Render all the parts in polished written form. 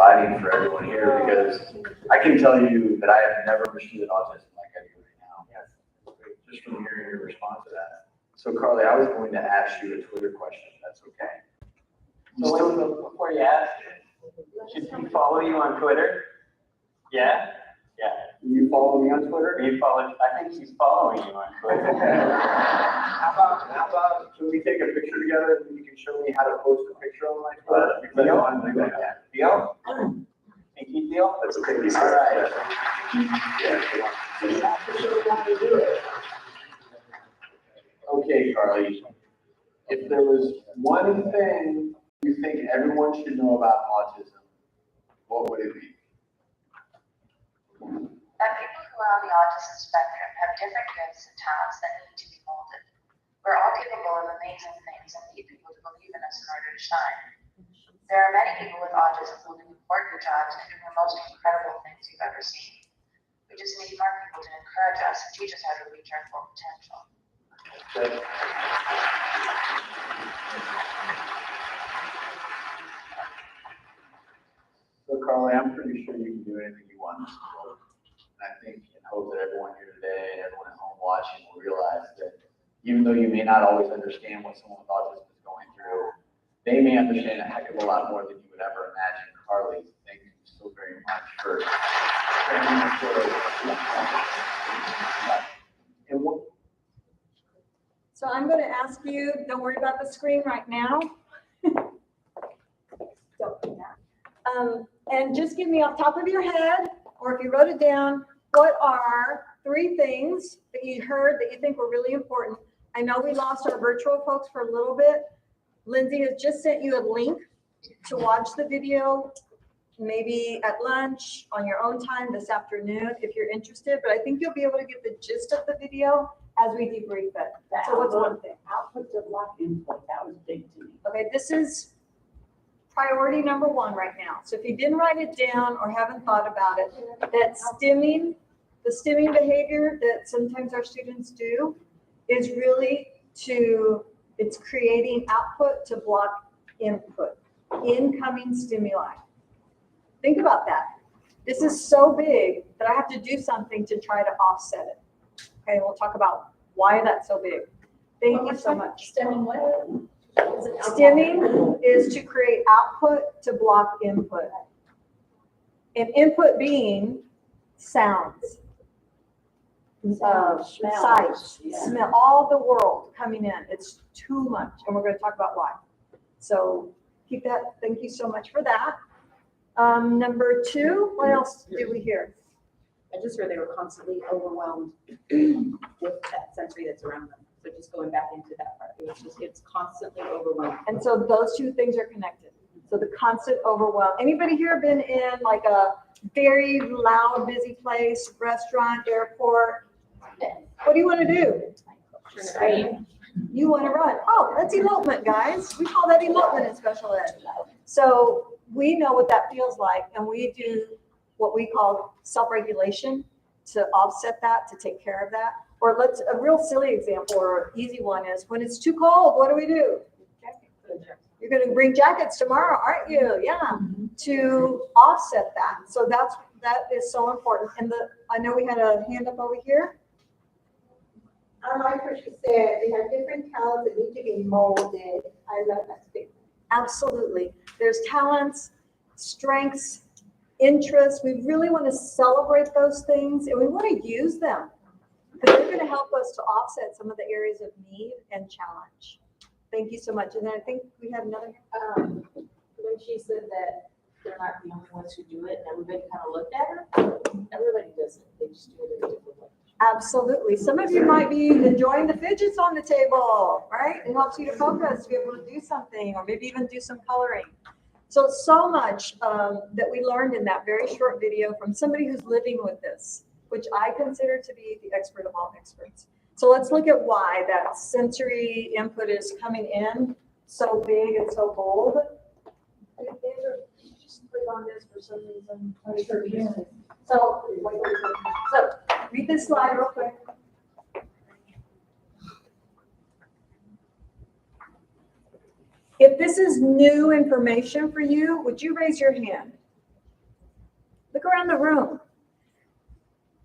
providing for everyone here, because I can tell you that I have never understood autism like I do right now. Just from hearing your response to that. So Carly, I was going to ask you a Twitter question, if that's okay. So before you ask it, should we follow you on Twitter? Yeah? Yeah. You follow me on Twitter? I think she's following you on Twitter. How about, can we take a picture together and you can show me how to post a picture on my Twitter? Because I want to do that. Deal? Pinky deal? That's a pinky. All right. Okay, Carly. If there was one thing you think everyone should know about autism, what would it be? That people who are on the autism spectrum have different gifts and talents that need to be molded. We're all capable of amazing things and need people to believe in us in order to shine. There are many people with autism who do important jobs and do the most incredible things you've ever seen. We just need more people to encourage us and teach us how to reach our full potential. So Carly, I'm pretty sure you can do anything you want in this world. And I think and hope that everyone here today and everyone at home watching will realize that even though you may not always understand what someone with autism is going through, they may understand a heck of a lot more than you would ever imagine. Carly, thank you so very much for sharing your story. And what, So I'm going to ask you, don't worry about the screen right now. Don't do that. And just give me off top of your head, or if you wrote it down, what are 3 things that you heard that you think were really important? I know we lost our virtual folks for a little bit. Lindsay has just sent you a link to watch the video, maybe at lunch, on your own time this afternoon, if you're interested. But I think you'll be able to get the gist of the video as we debrief it. So what's one thing? Output to block input, that was big to me. Okay, this is priority number 1 right now. So if you didn't write it down or haven't thought about it, that stimming, the stimming behavior that sometimes our students do is really it's creating output to block input, incoming stimuli. Think about that. This is so big that I have to do something to try to offset it. Okay, we'll talk about why that's so big. Thank you so much. Stemming what? Stimming is to create output to block input. And input being sounds, sights, smell, all the world coming in. It's too much, and we're going to talk about why. So keep that. Thank you so much for that. Number 2, what else did we hear? I just heard they were constantly overwhelmed with that sensory that's around them. So just going back into that part, it's constantly overwhelmed. And so those 2 things are connected. So the constant overwhelm. Anybody here been in like a very loud, busy place, restaurant, airport? What do you want to do? You want to run. Oh, that's elopement, guys. We call that elopement in special ed. So we know what that feels like, and we do what we call self-regulation to offset that, to take care of that. Or a real silly example or easy one is when it's too cold, what do? You're going to bring jackets tomorrow, aren't you? Yeah, to offset that. So that is so important. And I know we had a hand up over here. I like what she said. They have different talents that need to be molded. I love that statement. Absolutely. There's talents, strengths, interests. We really want to celebrate those things, and we want to use them because they're going to help us to offset some of the areas of need and challenge. Thank you so much. And then I think we had another. When she said that they're not the only ones who do it, and everybody kind of looked at her, everybody does it. They just do it in a different way. Absolutely. Some of you might be enjoying the fidgets on the table, right? It helps you to focus, to be able to do something, or maybe even do some coloring. So much that we learned in that very short video from somebody who's living with this, which I consider to be the expert of all experts. So let's look at why that sensory input is coming in so big and so bold. Just click on this for some reason. So read this slide real quick. If this is new information for you, would you raise your hand? Look around the room.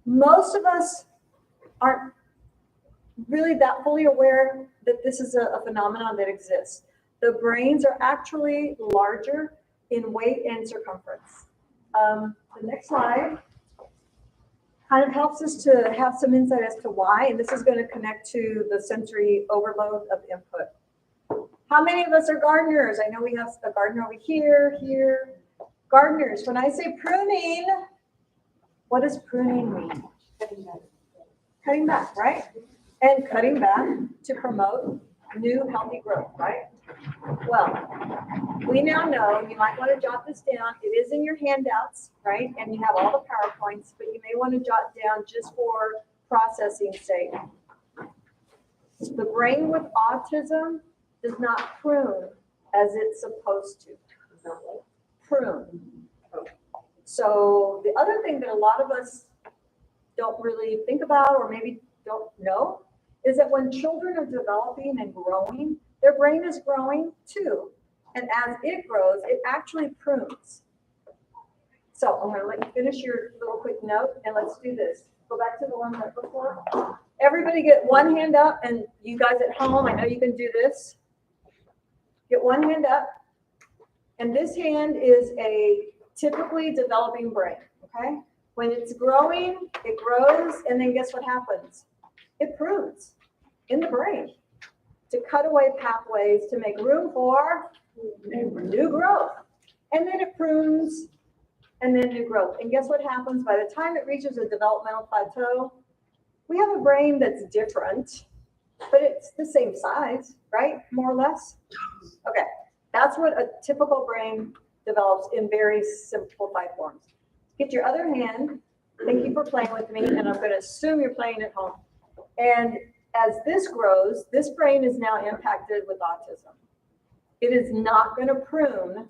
Most of us aren't really that fully aware that this is a phenomenon that exists. The brains are actually larger in weight and circumference. The next slide kind of helps us to have some insight as to why, and this is going to connect to the sensory overload of input. How many of us are gardeners? I know we have a gardener over here, here. Gardeners, when I say pruning, what does pruning mean? Cutting back, right? And cutting back to promote new healthy growth, right? Well, we now know, you might want to jot this down. It is in your handouts, right? And you have all the PowerPoints, but you may want to jot down just for processing sake. The brain with autism does not prune as it's supposed to. Prune. So the other thing that a lot of us don't really think about or maybe don't know is that when children are developing and growing, their brain is growing too. And as it grows, it actually prunes. So I'm going to let you finish your little quick note and let's do this. Go back to the one right before. Everybody get one hand up, and you guys at home, I know you can do this. Get one hand up. And this hand is a typically developing brain, okay? When it's growing, it grows, and then guess what happens? It prunes in the brain to cut away pathways to make room for new growth. And then it prunes, and then new growth. And guess what happens? By the time it reaches a developmental plateau, we have a brain that's different, but it's the same size, right? More or less. Okay, that's what a typical brain develops in very simplified forms. Get your other hand. Thank you for playing with me, and I'm going to assume you're playing at home. And as this grows, this brain is now impacted with autism. It is not going to prune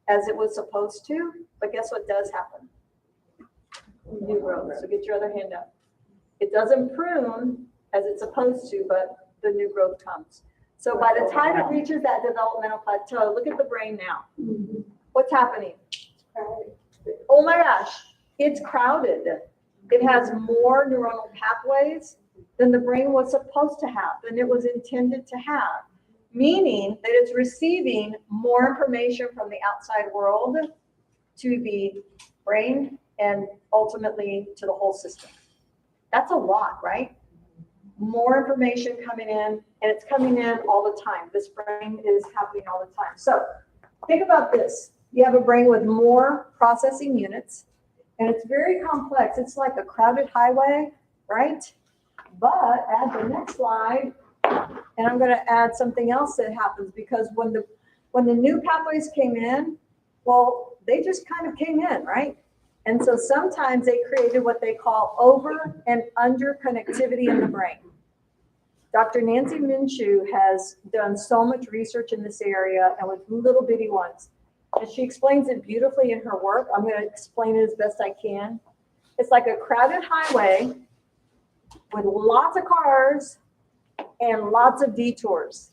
as it was supposed to, but guess what does happen? New growth. So get your other hand up. It doesn't prune as it's supposed to, but the new growth comes. So by the time it reaches that developmental plateau, look at the brain now. What's happening? Oh my gosh, it's crowded. It has more neuronal pathways than the brain was supposed to have, than it was intended to have, meaning that it's receiving more information from the outside world to the brain and ultimately to the whole system. That's a lot, right? More information coming in, and it's coming in all the time. This brain is happening all the time. So think about this. You have a brain with more processing units, and it's very complex. It's like a crowded highway, right? But add the next slide, and I'm going to add something else that happens, because when the new pathways came in, well, they just kind of came in, right? And so sometimes they created what they call over and under connectivity in the brain. Dr. Nancy Minshew has done so much research in this area and with little bitty ones. And she explains it beautifully in her work. I'm going to explain it as best I can. It's like a crowded highway with lots of cars and lots of detours.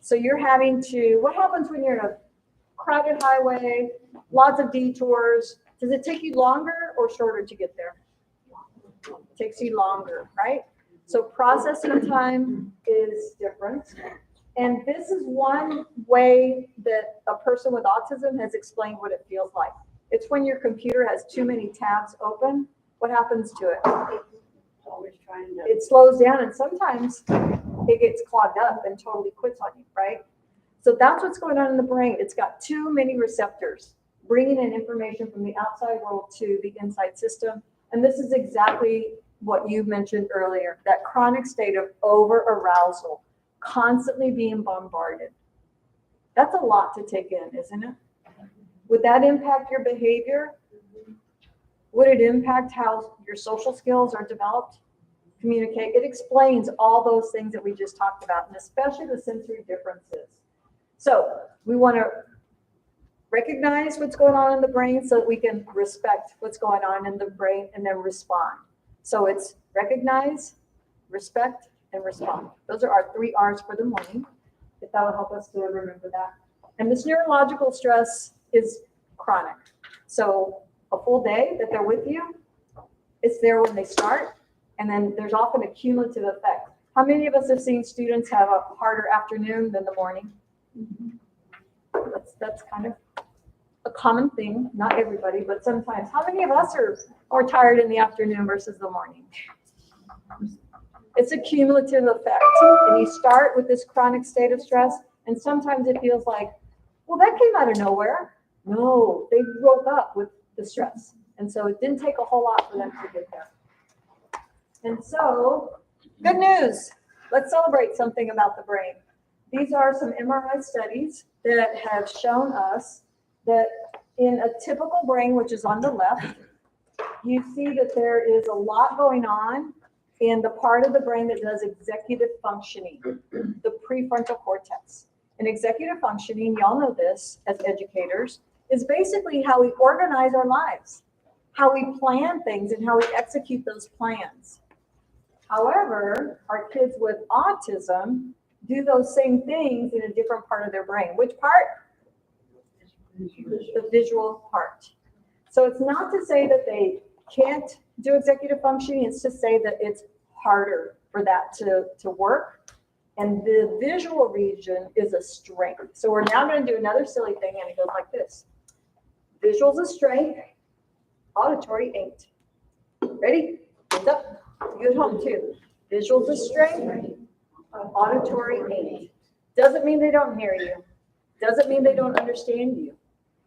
So you're having to, what happens when you're in a crowded highway, lots of detours? Does it take you longer or shorter to get there? It takes you longer, right? So processing time is different. And this is one way that a person with autism has explained what it feels like. It's when your computer has too many tabs open. What happens to it? It slows down, and sometimes it gets clogged up and totally quits on you, right? So that's what's going on in the brain. It's got too many receptors bringing in information from the outside world to the inside system. And this is exactly what you mentioned earlier, that chronic state of over-arousal, constantly being bombarded. That's a lot to take in, isn't it? Would that impact your behavior? Would it impact how your social skills are developed? Communicate. It explains all those things that we just talked about, and especially the sensory differences. So we want to recognize what's going on in the brain so that we can respect what's going on in the brain and then respond. So it's recognize, respect, and respond. Those are our 3 R's for the morning, if that will help us to remember that. And this neurological stress is chronic. So a full day that they're with you. It's there when they start, and then there's often a cumulative effect. How many of us have seen students have a harder afternoon than the morning? That's kind of a common thing, not everybody, but sometimes. How many of us are tired in the afternoon versus the morning? It's a cumulative effect. And you start with this chronic state of stress, and sometimes it feels like, well, that came out of nowhere. No, they woke up with the stress. And so it didn't take a whole lot for them to get there. And so, good news. Let's celebrate something about the brain. These are some MRI studies that have shown us that in a typical brain, which is on the left, you see that there is a lot going on in the part of the brain that does executive functioning, the prefrontal cortex. And executive functioning, y'all know this as educators, is basically how we organize our lives, how we plan things and how we execute those plans. However, our kids with autism do those same things in a different part of their brain. Which part? The visual part. So it's not to say that they can't do executive functioning, it's to say that it's harder for that to work. And the visual region is a strength. So we're now going to do another silly thing, and it goes like this. Visual's a strength, auditory ain't. Ready? Hands up. You at home too. Visual's a strength, auditory ain't. Doesn't mean they don't hear you. Doesn't mean they don't understand you.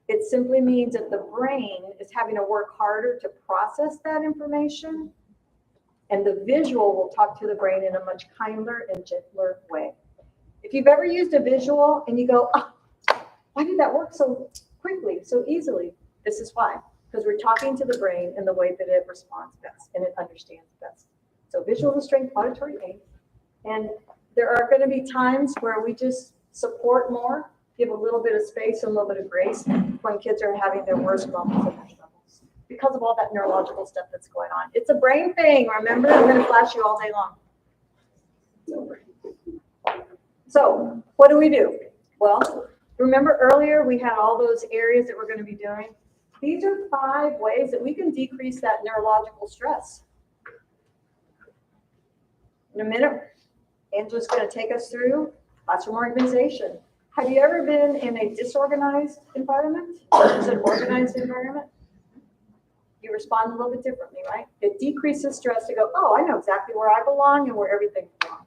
It simply means that the brain is having to work harder to process that information, and the visual will talk to the brain in a much kinder and gentler way. If you've ever used a visual and you go, oh, why did that work so quickly, so easily? This is why, because we're talking to the brain in the way that it responds best and it understands best. So visual is a strength, auditory aid. And there are going to be times where we just support more, give a little bit of space and a little bit of grace when kids are having their worst moments of their struggles because of all that neurological stuff that's going on. It's a brain thing, remember? I'm going to flash you all day long. So what do we do? Well, remember earlier we had all those areas that we're going to be doing? These are 5 ways that we can decrease that neurological stress. In a minute, Angela's going to take us through classroom organization. Have you ever been in a disorganized environment? Is it an organized environment? You respond a little bit differently, right? It decreases stress to go, oh, I know exactly where I belong and where everything belongs.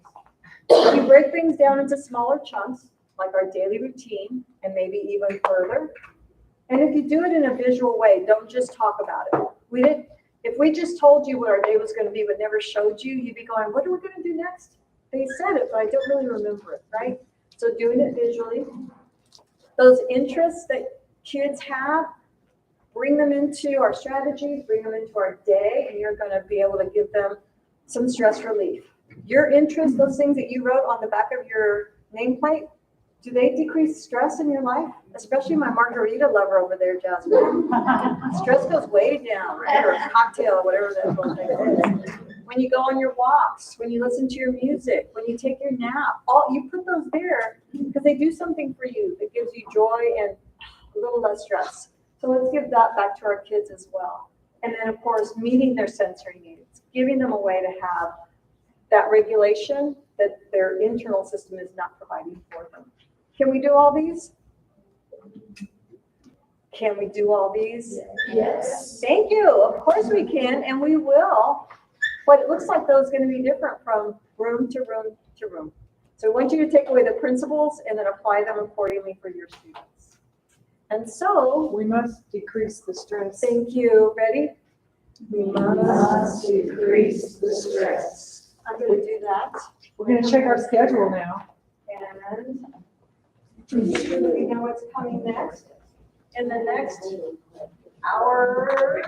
If you break things down into smaller chunks, like our daily routine, and maybe even further, and if you do it in a visual way, don't just talk about it. If we just told you what our day was going to be but never showed you, you'd be going, what are we going to do next? They said it, but I don't really remember it, right? So doing it visually. Those interests that kids have, bring them into our strategies, bring them into our day, and you're going to be able to give them some stress relief. Your interests, those things that you wrote on the back of your nameplate, do they decrease stress in your life? Especially my margarita lover over there, Jasmine. Stress goes way down, right? Or a cocktail, whatever that whole thing is. When you go on your walks, when you listen to your music, when you take your nap, you put those there because they do something for you that gives you joy and a little less stress. So let's give that back to our kids as well. And then, of course, meeting their sensory needs, giving them a way to have that regulation that their internal system is not providing for them. Can we do all these? Can we do all these? Yes. Thank you. Of course we can, and we will. But it looks like those are going to be different from room to room to room. So I want you to take away the principles and then apply them accordingly for your students. And so We must decrease the stress. thank you. Ready? We must decrease the stress. I'm going to do that. We're going to check our schedule now. And we know what's coming next. In the next hour, we're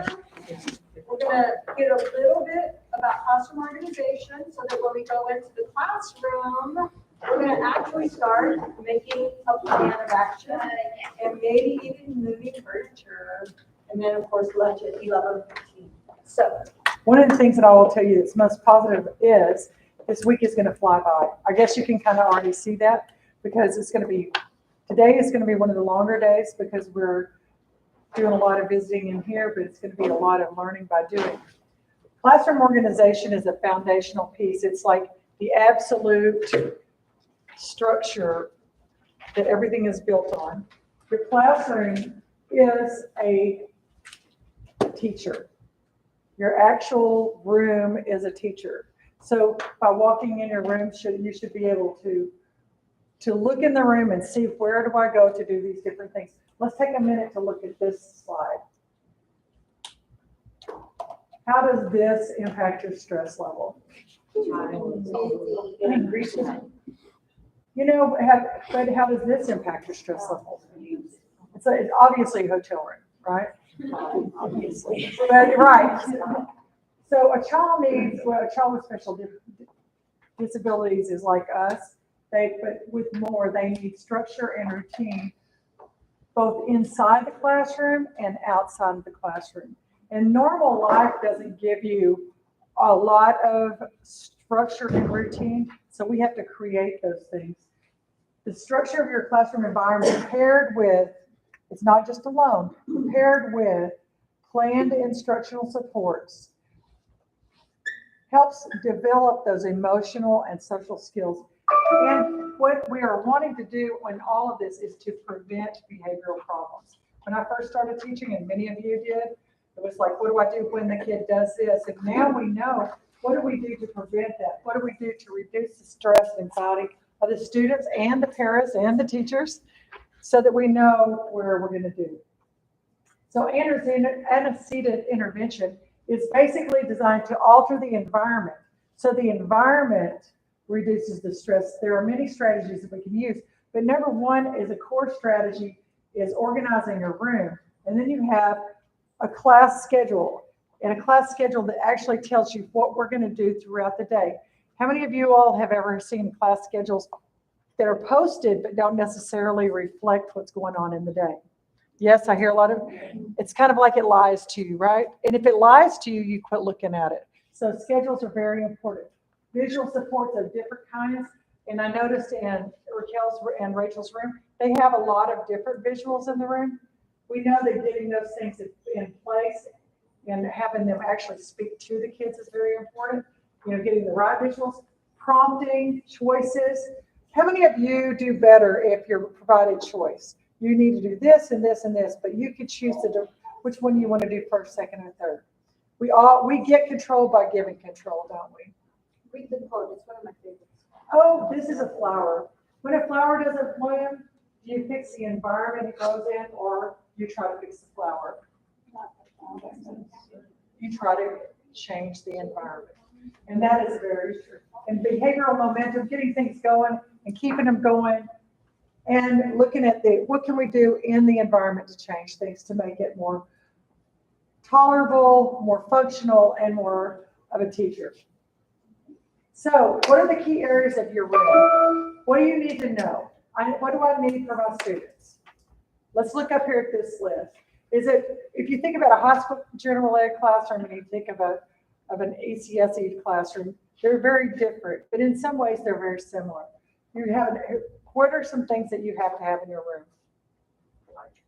going to get a little bit about classroom organization so that when we go into the classroom, we're going to actually start making a plan of action and maybe even moving furniture. And then, of course, lunch at 11:15. So, One of the things that I will tell you that's most positive is this week is going to fly by. I guess you can kind of already see that because today is going to be one of the longer days because we're doing a lot of visiting in here, but it's going to be a lot of learning by doing. Classroom organization is a foundational piece. It's like the absolute structure that everything is built on. Your classroom is a teacher. Your actual room is a teacher. So by walking in your room, you should be able to look in the room and see where do I go to do these different things. Let's take a minute to look at this slide. How does this impact your stress level? You know, but how does this impact your stress level? It's obviously a hotel room, right? Obviously. But, right. So a child with special disabilities is like us. But with more, they need structure and routine, both inside the classroom and outside of the classroom. And normal life doesn't give you a lot of structure and routine, so we have to create those things. The structure of your classroom environment paired with, it's not just alone, paired with planned instructional supports helps develop those emotional and social skills. And what we are wanting to do in all of this is to prevent behavioral problems. When I first started teaching, and many of you did, it was like, what do I do when the kid does this? And now we know, what do we do to prevent that? What do we do to reduce the stress and anxiety of the students and the parents and the teachers so that we know where we're going to do? So antecedent intervention is basically designed to alter the environment. So the environment reduces the stress. There are many strategies that we can use, but number one is a core strategy is organizing a room. And then you have a class schedule, and a class schedule that actually tells you what we're going to do throughout the day. How many of you all have ever seen class schedules that are posted but don't necessarily reflect what's going on in the day? Yes, I hear a lot of, it's kind of like it lies to you, right? And if it lies to you, you quit looking at it. So schedules are very important. Visual supports of different kinds. And I noticed in Raquel's and Rachel's room, they have a lot of different visuals in the room. We know that getting those things in place and having them actually speak to the kids is very important. You know, getting the right visuals, prompting, choices. How many of you do better if you're provided choice? You need to do this and this and this, but you can choose which one you want to do first, second, or third. We get control by giving control, don't we? Read the quote, it's one of my favorites. Oh, this is a flower. When a flower doesn't bloom, do you fix the environment it grows in, or you try to fix the flower? You try to change the environment. And that is very true. And behavioral momentum, getting things going and keeping them going, and looking at what can we do in the environment to change things to make it more tolerable, more functional, and more of a teacher. So what are the key areas of your room? What do you need to know? What do I need for my students? Let's look up here at this list. If you think about a high school general ed classroom and you think of an ACSE classroom, they're very different, but in some ways they're very similar. What are some things that you have to have in your room?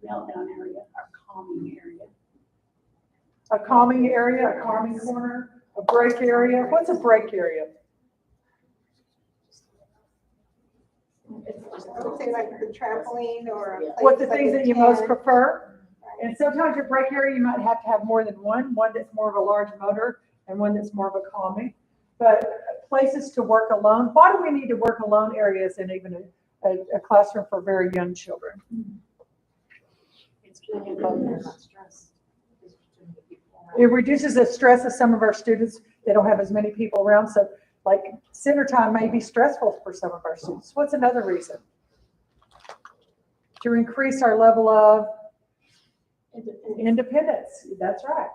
Meltdown area, our calming area. A calming area, a calming corner, a break area. What's a break area? I would say like the trampoline or. a place What the like things a that you tent. most prefer? And sometimes your break area, you might have to have more than one that's more of a large motor and one that's more of a calming. But places to work alone. Why do we need to work alone areas in even a classroom for very young children? It's really about their stress. It reduces the stress of some of our students. They don't have as many people around. So like center time may be stressful for some of our students. What's another reason? To increase our level of independence. That's right.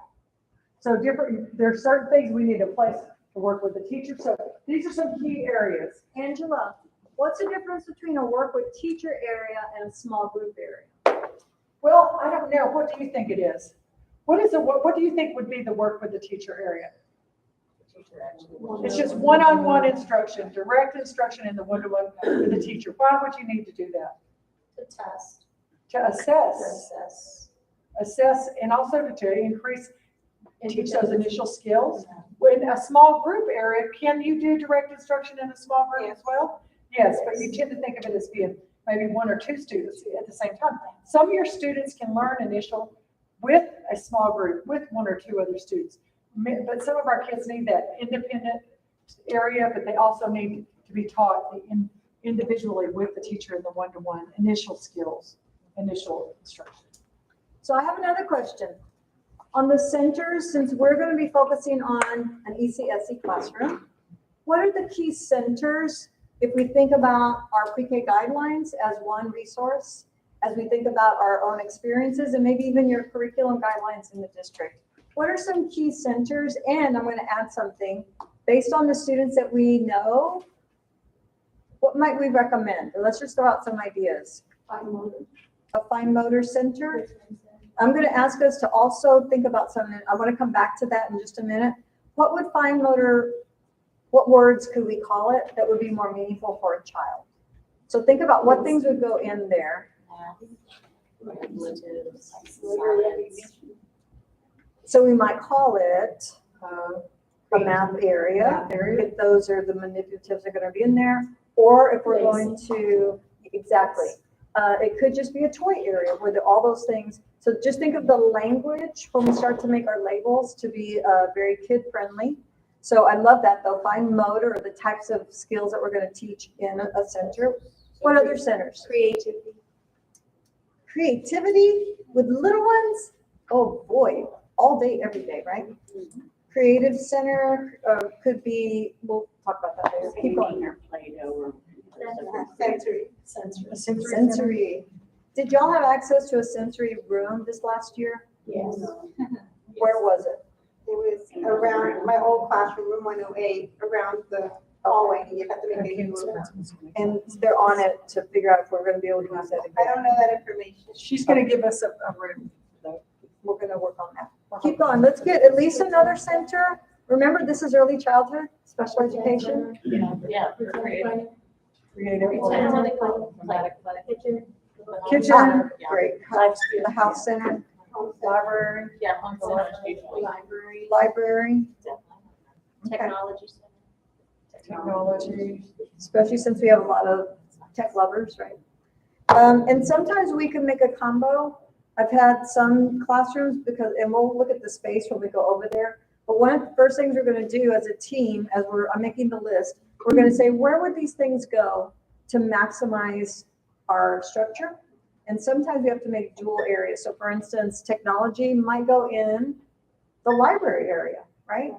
So there are certain things we need to place to work with the teacher. So these are some key areas. Angela, what's the difference between a work with teacher area and a small group area? Well, I don't know. What do you think it is? What do you think would be the work with the teacher area? It's just one-on-one instruction, direct instruction in the one-to-one with the teacher. Why would you need to do that? To test. To assess. assess, and also to increase, teach those initial skills. In a small group area, can you do direct instruction in a small group as well? Yes, but you tend to think of it as being maybe 1 or 2 students at the same time. Some of your students can learn initial with a small group, with 1 or 2 other students. But some of our kids need that independent area, but they also need to be taught individually with the teacher in the one-to-one initial skills, initial instruction. So I have another question. On the centers, since we're going to be focusing on an ECSE classroom, what are the key centers if we think about our pre-K guidelines as one resource, as we think about our own experiences and maybe even your curriculum guidelines in the district? What are some key centers? And I'm going to add something based on the students that we know. What might we recommend? Or let's just throw out some ideas. A fine motor center. I'm going to ask us to also think about something. I want to come back to that in just a minute. What would fine motor, what words could we call it that would be more meaningful for a child? So think about what things would go in there. So we might call it a math area, if those are the manipulatives that are going to be in there. Or if we're going to, exactly. It could just be a toy area where all those things. So just think of the language when we start to make our labels to be very kid-friendly. So I love that though. Fine motor or the types of skills that we're going to teach in a center. What other centers? Creativity. Creativity with little ones? Oh boy, all day, every day, right? Creative center could be, we'll talk about that later. Keep going here. Sensory. Sensory. Did y'all have access to a sensory room this last year? Yes. Where was it? It was around my old classroom, room 108, around the hallway. You have to make a new room. And they're on it to figure out if we're going to be able to use that I again. don't know that information. She's going to give us a room. We're going to work on that. Keep going. Let's get at least another center. Remember, this is early childhood, special education. Creative. Kitchen, great. The house center, library, library. Technology. Technology. Especially since we have a lot of tech lovers, right? And sometimes we can make a combo. I've had some classrooms and we'll look at the space when we go over there. But one of the first things we're going to do as a team, I'm making the list, we're going to say, where would these things go to maximize our structure? And sometimes we have to make dual areas. So for instance, technology might go in the library area, right?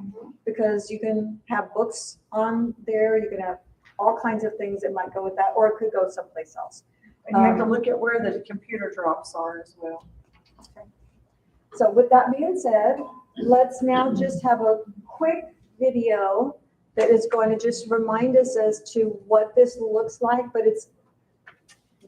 Because you can have books on there, you can have all kinds of things that might go with that, or it could go someplace else. And you have to look at where the computer drops are as well. Okay. So with that being said, let's now just have a quick video that is going to just remind us as to what this looks like, but it's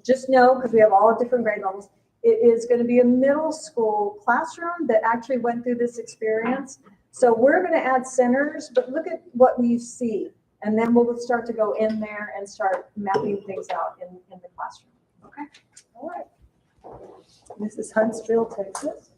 just know, because we have all different grade levels, it is going to be a middle school classroom that actually went through this experience. So we're going to add centers, but look at what we see, and then we'll start to go in there and start mapping things out in the classroom. Okay. All right. This is Huntsville, Texas.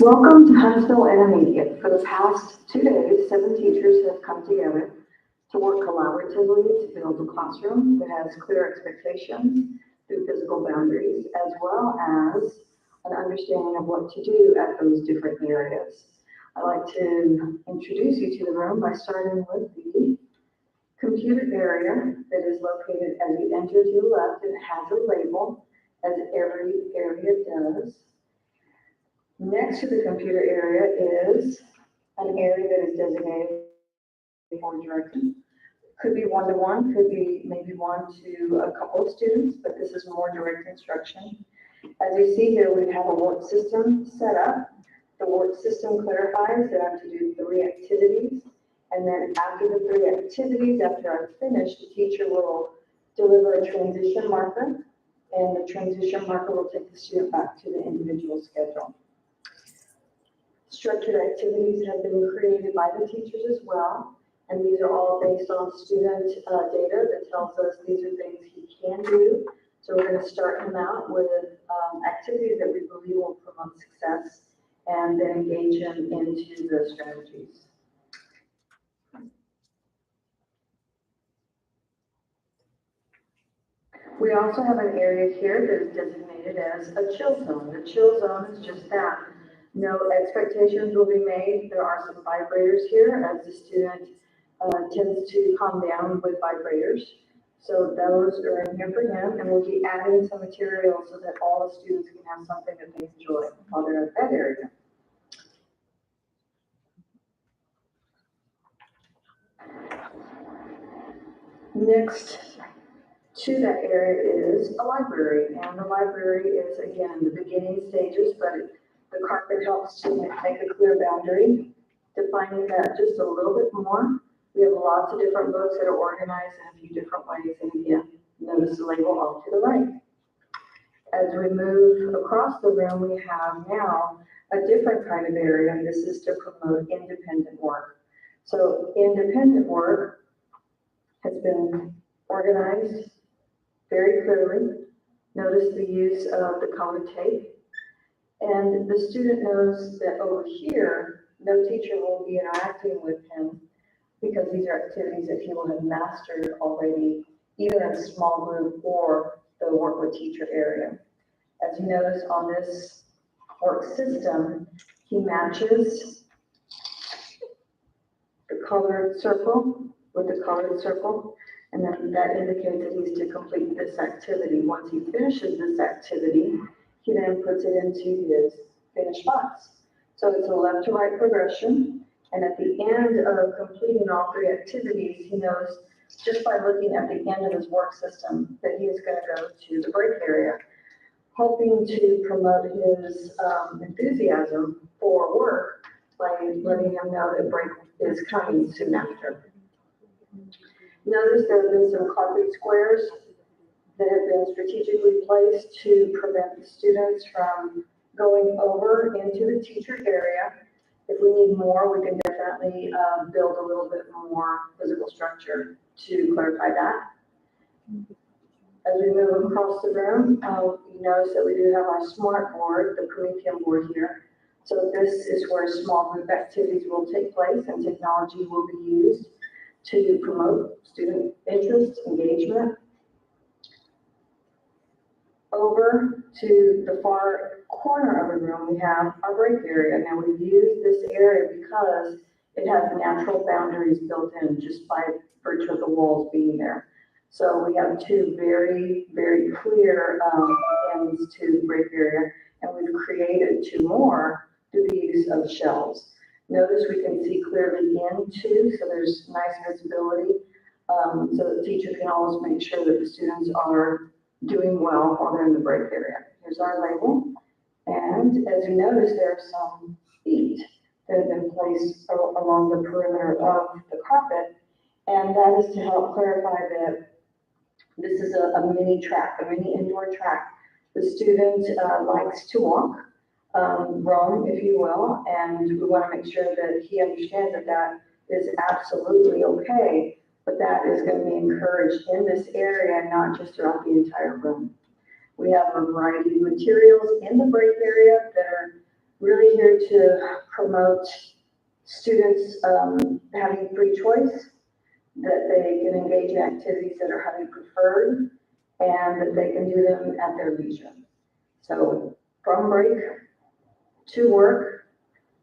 Welcome to Huntsville Intermediate. For the past 2 days, 7 teachers have come together to work collaboratively to build a classroom that has clear expectations through physical boundaries, as well as an understanding of what to do at those different areas. I'd like to introduce you to the room by starting with the computer area that is located as you enter to the left. It has a label, as every area does. Next to the computer area is an area that is designated for direction. Could be one-to-one, could be maybe one to a couple of students, but this is more direct instruction. As you see here, we have a work system set up The work system clarifies that I'm to do 3 activities. And then after the 3 activities, after I'm finished, the teacher will deliver a transition marker. And the transition marker will take the student back to the individual schedule. Structured activities have been created by the teachers as well. And these are all based on student data that tells us these are things he can do. So we're going to start him out with activities that we believe will promote success and then engage him into the strategies. We also have an area here that is designated as a chill zone. The chill zone is just that. No expectations will be made. There are some vibrators here as the student tends to calm down with vibrators. So those are in here for him, and we'll be adding some material so that all the students can have something that they enjoy while they're at that area. Next to that area is a library, and the library is, again, the beginning stages, but the carpet helps to make a clear boundary, defining that just a little bit more. We have lots of different books that are organized in a few different ways, and again, notice the label off to the right. As we move across the room, we have now a different kind of area, and this is to promote independent work. So independent work has been organized very clearly. Notice the use of the colored tape. And the student knows that over here, no teacher will be interacting with him because these are activities that he will have mastered already, either in a small group or the work with teacher area. As you notice on this work system, he matches the colored circle with the colored circle, and then that indicates that he's to complete this activity. Once he finishes this activity, he then puts it into his finished box. So it's a left to right progression, and at the end of completing all 3 activities, he knows just by looking at the end of his work system that he is going to go to the break area, hoping to promote his enthusiasm for work by letting him know that break is coming soon after. Notice there have been some carpet squares that have been strategically placed to prevent the students from going over into the teacher area. If we need more, we can definitely build a little bit more physical structure to clarify that. As we move across the room, you notice that we do have our smart board, the Promethean board here. So this is where small group activities will take place and technology will be used to promote student interest, engagement. Over to the far corner of the room, we have our break area. Now we've used this area because it has natural boundaries built in just by virtue of the walls being there. So we have 2 very, very clear ends to the break area, and we've created 2 more through the use of shelves. Notice we can see clearly into, so there's nice visibility, so the teacher can always make sure that the students are doing well while they're in the break area. Here's our label, and as you notice, there are some feet that have been placed along the perimeter of the carpet, and that is to help clarify that this is a mini track, a mini indoor track. The student likes to walk, roam, if you will, and we want to make sure that he understands that that is absolutely okay, but that is going to be encouraged in this area and not just throughout the entire room. We have a variety of materials in the break area that are really here to promote students having free choice, that they can engage in activities that are highly preferred, and that they can do them at their leisure. So from break to work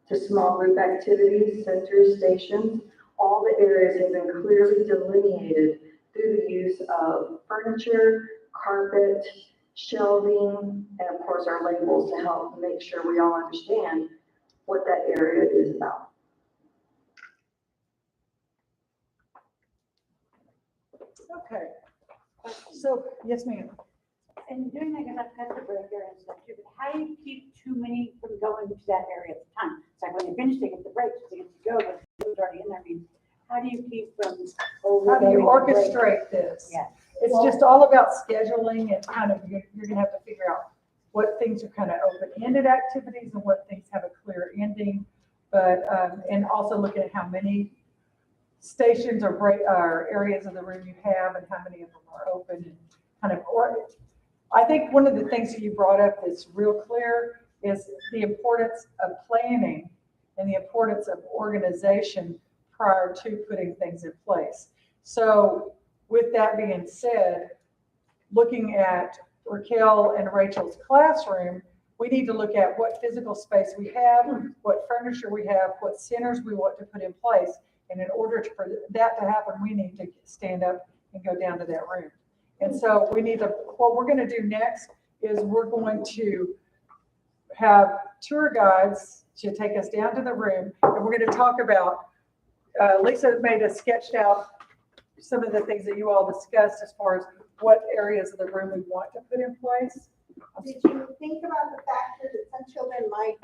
to small group activities, centers, stations, all the areas have been clearly delineated through the use of furniture, carpet, shelving, and of course our labels to help make sure we all understand what that area is about. Okay, so, yes, ma'am. and doing that, because I've got the break area and stuff too, but how do you keep too many from going to that area at the time? It's like when they finish, they get the break, so they get to go, but who's already in there, I mean, how do you keep from How do you overloading the break? orchestrate this? Yeah. It's just all about scheduling and kind of, you're gonna have to figure out what things are kind of open-ended activities and what things have a clear ending. But, and also looking at how many stations or break, or areas of the room you have and how many of them are open and kind of, or, I think one of the things that you brought up that's real clear is the importance of planning and the importance of organization prior to putting things in place. So with that being said, looking at Raquel and Rachel's classroom, we need to look at what physical space we have, what furniture we have, what centers we want to put in place. And in order for that to happen, we need to stand up and go down to that room. And so we need to, what we're going to do next is we're going to have tour guides to take us down to the room. And we're going to talk about, Lisa made us sketched out some of the things that you all discussed as far as what areas of the room we want to put in place. Did you think about the factor that some children might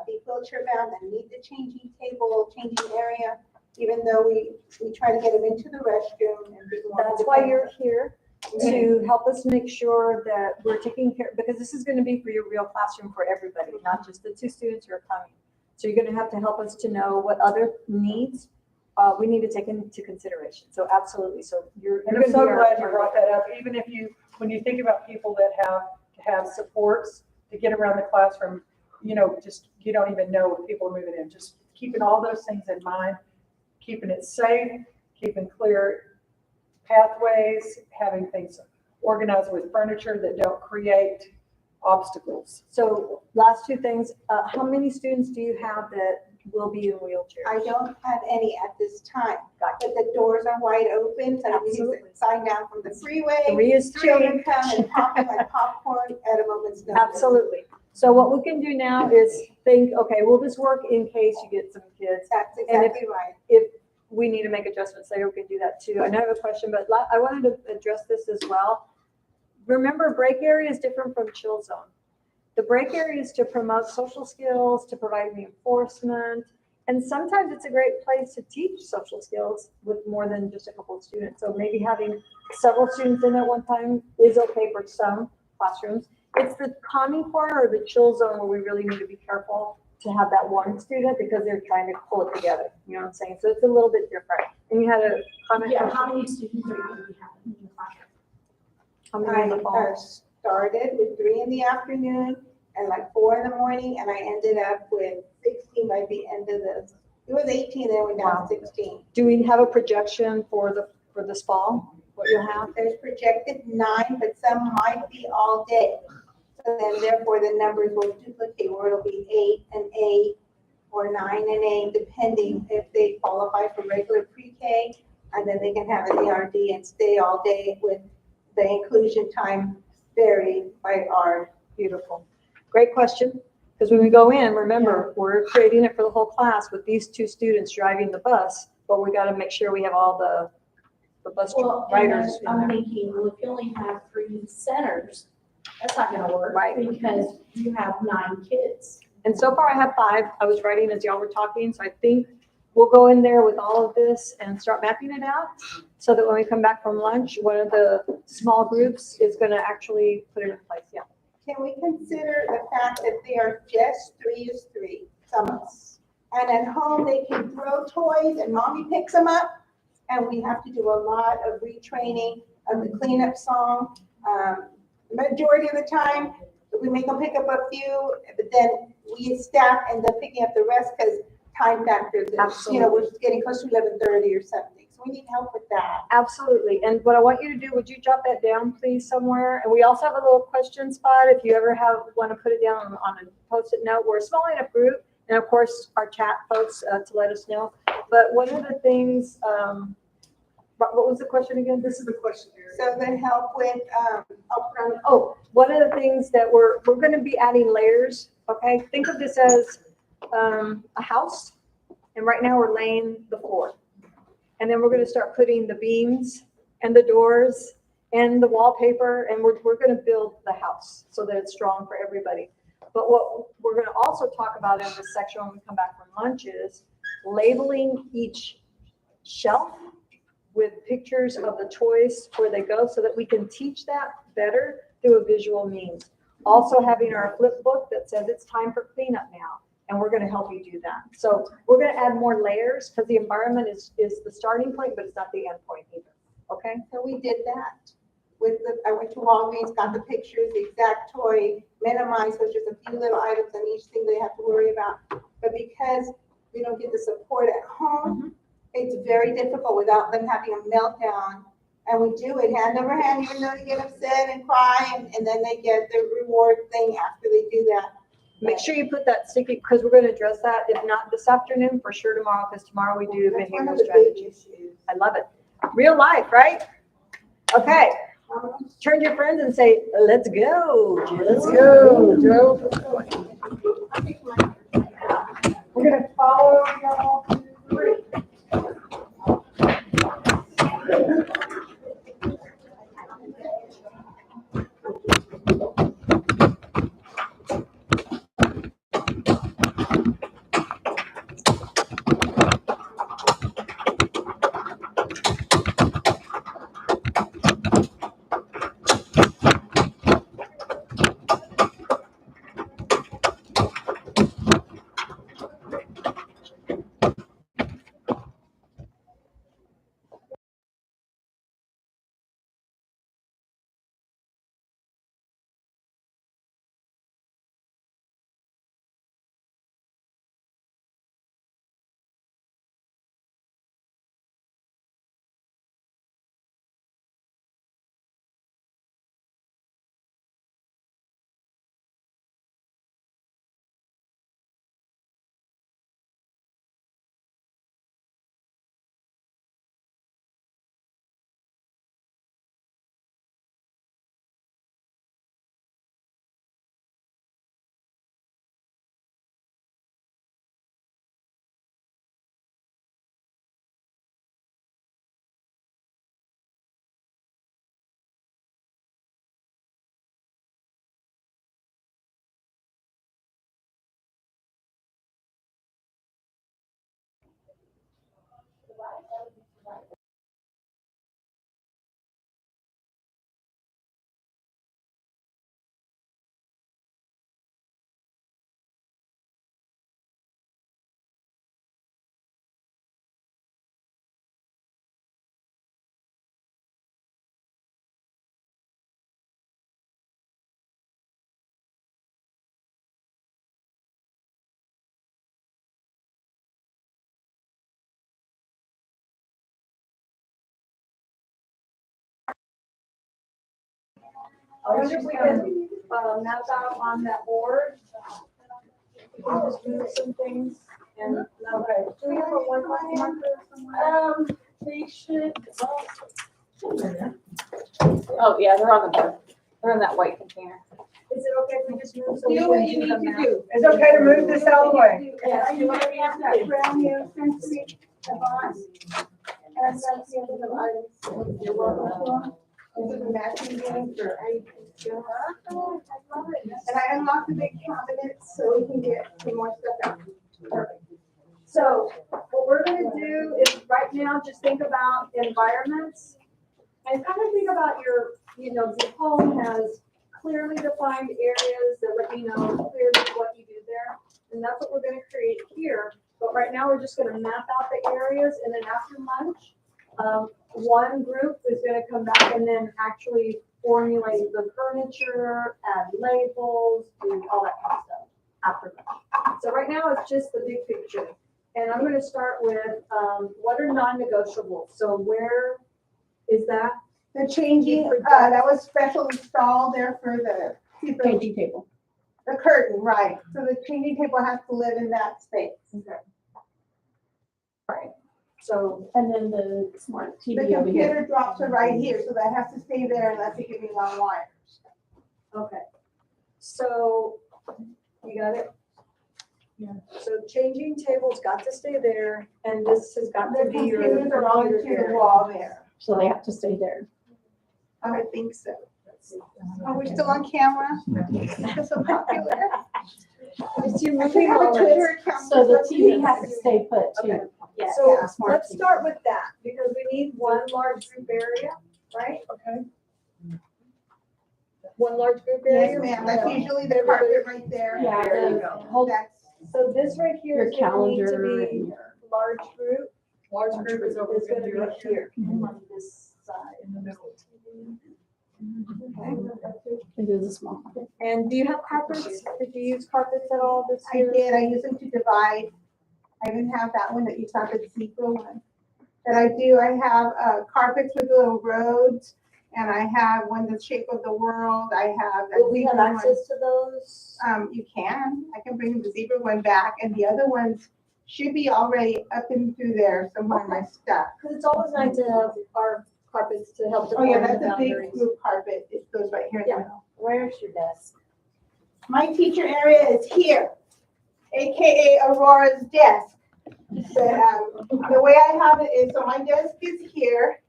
be wheelchair bound and need the changing table, changing area, even though we try to get them into the restroom and be more That's why you're independent? here, to help us make sure that we're taking care, because this is gonna be for your real classroom for everybody, not just the 2 students who are coming. So you're gonna have to help us to know what other needs we need to take into consideration. So absolutely, so you're And gonna I'm so be our- glad you brought that up. Even if you, when you think about people that have to have supports to get around the classroom, you know, just, you don't even know when people are moving in, just keeping all those things in mind, keeping it safe, keeping clear pathways, having things organized with furniture that don't create obstacles. So last 2 things, how many students do you have that will be in wheelchairs? I don't have any at this time, but the doors are wide open, so we Absolutely. can sign down from the freeway. 3 is Children two. come and pop in like popcorn at a moment's notice. Absolutely. So what we can do now is think, okay, will this work in case you get some kids? That's And if- exactly right. If we need to make adjustments, later we can do that too. I know I have a question, but I wanted to address this as well. Remember, break area is different from chill zone. The break area is to promote social skills, to provide reinforcement, and sometimes it's a great place to teach social skills with more than just a couple of students. So maybe having several students in at one time is okay for some classrooms. It's the calming corner or the chill zone where we really need to be careful to have that one student because they're trying to pull it together. You know what I'm saying? So it's a little bit different. And you had a comment? Yeah, how many students are you going to be having in your classroom? How many in the fall? I started with 3 in the afternoon and like 4 in the morning, and I ended up with 16 by the end of this. It was 18, then it went down Wow. to 16. Do we have a projection for this fall? What you'll have? There's projected 9, but some might be all day. So then therefore the numbers will duplicate, where it'll be 8 and 8, or 9 and 8, depending if they qualify for regular pre-K, and then they can have an ARD and stay all day with the inclusion time varied by our. Beautiful. Great question. Because when we go in, remember, we're creating it for the whole class with these 2 students driving the bus, but we got to make sure we have all the bus Well, and riders in I'm there. thinking, well, if you only have 3 centers, that's not gonna work. Right. Because you have 9 kids. And so far I have 5. I was writing as y'all were talking, so I think we'll go in there with all of this and start mapping it out so that when we come back from lunch, one of the small groups is going to actually put it in place. Yeah. Can we consider the fact that they are just 3 is 3, some of us? And at home, they can throw toys and mommy picks them up. And we have to do a lot of retraining of the cleanup song. Majority of the time, we make them pick up a few, but then we staff end up picking up the rest because time factors. You know, we're getting close to 11:30 or something. So we need help with that. Absolutely. And what I want you to do, would you jot that down, please, somewhere? And we also have a little question spot. If you ever want to put it down on a Post-it note, we're a small enough group. And of course, our chat folks to let us know. But one of the things, what was the question again? This is the question. So the help with, Oh, one of the things that we're going to be adding layers. Okay. Think of this as a house. And right now we're laying the floor. And then we're going to start putting the beams and the doors and the wallpaper, and we're gonna build the house so that it's strong for everybody. But what we're gonna also talk about in this section when we come back from lunch is labeling each shelf with pictures of the toys where they go so that we can teach that better through a visual means. Also having our flip book that says it's time for cleanup now, and we're gonna help you do that. So we're gonna add more layers because the environment is the starting point, but it's not the end point either, okay? So we did that with I went to Walgreens, got the pictures, the exact toy, minimized, so just a few little items on each thing they have to worry about. But because we don't get the support at home, it's very difficult without them having a meltdown. And we do it hand over hand, even though they get upset and cry, and then they get the reward thing after they do that. Make sure you put that sticky, because we're gonna address that, if not this afternoon, for sure tomorrow, because tomorrow we do That's one behavioral of the big strategies. issues. I love it. Real life, right? Okay, turn to your friends and say, let's go. Let's go, Joe. We're gonna follow y'all to the break. I wonder if we can map out on that board. We can just move some things and, okay. Do we have a one-line marker somewhere? They should. Oh, yeah, they're on the board. They're in that white container. Is it okay if we just move? so we Do can what you need them to out? do. It's okay to move this out of the way. Yeah, you want to have that brown here, sensory, the boss. And that's the end of the items. You're welcome. This is a matching game for and I unlocked the big cabinet so we can get some more stuff out. Perfect. So what we're gonna do is right now, just think about environments and kind of think about your, your home has clearly defined areas that let you know clearly what you do there. And that's what we're gonna create here. But right now, we're just gonna map out the areas, and then after lunch, one group is gonna come back and then actually formulate the furniture, add labels, do all that kind of stuff after lunch. So right now, it's just the big picture. And I'm gonna start with, what are non-negotiables? So where is that? The changing, that was special installed there for the people. Changing table. The curtain, right. So the changing table has to live in that space. Okay. Right. So, And then the smart The TV over here. computer drops are right here, so that has to stay there unless you give me long wires. okay. So, you got it? Yeah. So changing tables got to stay there, and this has got to The be your computers are on computer to the area. wall there. So they have to stay there. I would think so. Are we still on camera? That's so popular. It's your I should movie have a moments. Twitter account. So the TV has to stay put Okay. too. Yeah. So Yeah, smart let's TV. start with that, because we need one large group area, right? Okay. One large group Yes, area. ma'am, that's usually the carpet right there. Yeah, There you the go. whole, That's, So this right here your is gonna need to calendar be and your. large group. Large group is over It's gonna here. be here, on this side. In the middle. It is a small. And do you have carpets? Did you use carpets at all this I year? did, I use them to divide. I didn't have that one that you saw, the zebra one. But I do, I have carpets with little roads, and I have one that's shape of the world, I have. that Will we have zebra one. access to those? You can, I can bring the zebra one back, and the other ones should be already up and through there somewhere in my stuff. Because it's always nice to have our carpets to help Oh, yeah, define the that's a big boundaries. group carpet, it goes right here in the Yeah. middle. Where's your desk? My teacher area is here, AKA Aurora's desk. But the way I have it is, so my desk is here,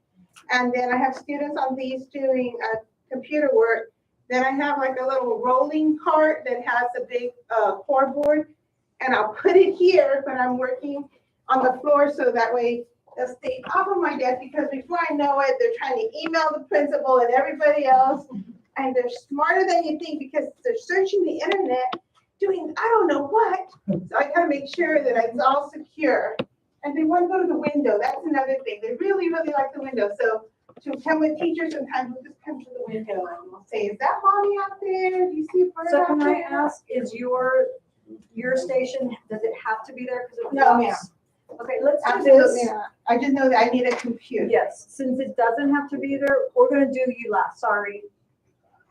and then I have students on these doing computer work. Then I have like a little rolling cart that has a big cord board, and I'll put it here when I'm working on the floor, so that way they'll stay off of my desk, because before I know it, they're trying to email the principal and everybody else, and they're smarter than you think because they're searching the internet, doing I don't know what. So I gotta make sure that it's all secure. And they want to go to the window. That's another thing. They really, really like the window. So to come with teachers, sometimes we'll just come to the window and we'll say, "Is that mommy out there? Do you see a bird So out can I there?" ask, is your station, does it have to be there because of the No, dogs? Okay, let's do Absolutely this. not. I just know that I need a computer. Yes, since it doesn't have to be there, we're gonna do you last, sorry.